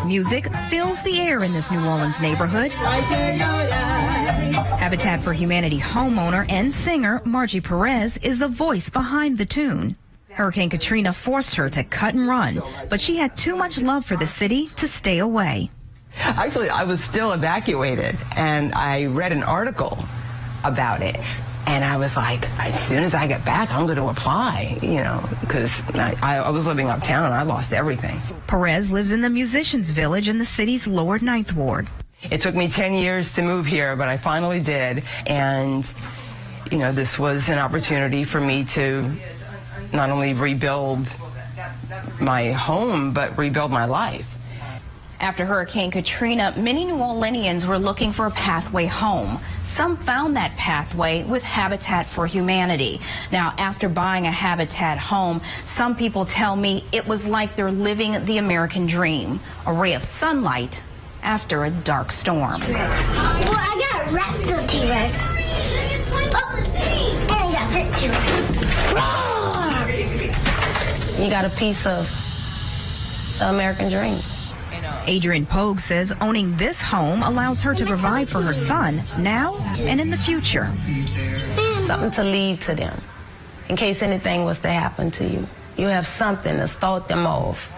Music fills the air in this New Orleans neighborhood. Habitat for Humanity homeowner and singer Margie Perez is the voice behind the tune. Hurricane Katrina forced her to cut and run, but she had too much love for the city to stay away. Actually, I was still evacuated, and I read an article about it. And I was like, as soon as I get back, I'm going to apply, because I was living uptown and I lost everything. Perez lives in the Musicians Village in the city's lower 9th Ward. It took me 10 years to move here, but I finally did. And, this was an opportunity for me to not only rebuild my home, but rebuild my life. After Hurricane Katrina, many New Orleanians were looking for a pathway home. Some found that pathway with Habitat for Humanity. Now, after buying a Habitat home, some people tell me it was like they're living the American dream, a ray of sunlight after a dark storm. Well, I got a raptor T-Rex. Oh, and I got that T-Rex. You got a piece of the American dream. Adrienne Pogue says owning this home allows her to provide for her son now and in the future. Something to leave to them in case anything was to happen to you. You have something to start them off.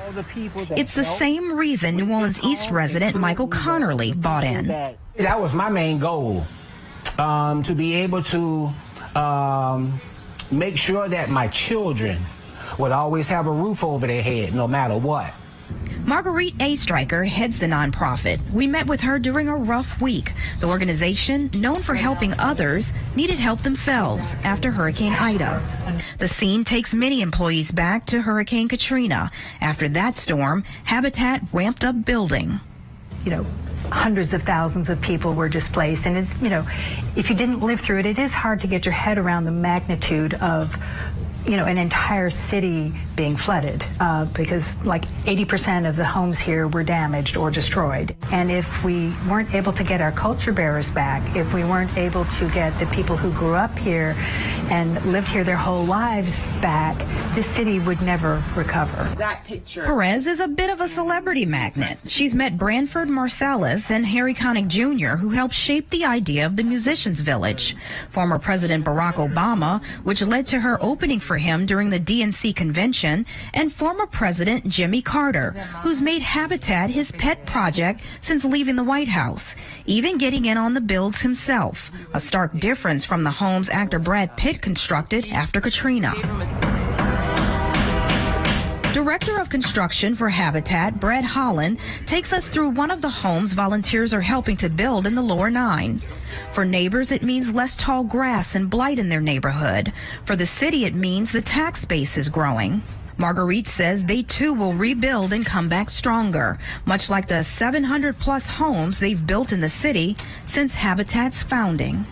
It's the same reason New Orleans East resident Michael Connerly bought in. That was my main goal, to be able to make sure that my children would always have a roof over their head no matter what. Marguerite A. Stryker heads the nonprofit. We met with her during a rough week. The organization, known for helping others, needed help themselves after Hurricane Ida. The scene takes many employees back to Hurricane Katrina. After that storm, Habitat ramped up building. Hundreds of thousands of people were displaced. And, if you didn't live through it, it is hard to get your head around the magnitude of an entire city being flooded because like 80% of the homes here were damaged or destroyed. And if we weren't able to get our culture bearers back, if we weren't able to get the people who grew up here and lived here their whole lives back, this city would never recover. That picture. Perez is a bit of a celebrity magnet. She's met Branford Marsalis and Harry Connick Jr., who helped shape the idea of the Musicians Village. Former President Barack Obama, which led to her opening for him during the DNC convention, and former President Jimmy Carter, who's made Habitat his pet project since leaving the White House, even getting in on the builds himself, a stark difference from the homes actor Brad Pitt constructed after Katrina. Director of Construction for Habitat, Brad Holland, takes us through one of the homes volunteers are helping to build in the Lower 9. For neighbors, it means less tall grass and blight in their neighborhood. For the city, it means the tax base is growing. Marguerite says they too will rebuild and come back stronger, much like the 700-plus homes they've built in the city since Habitat's founding.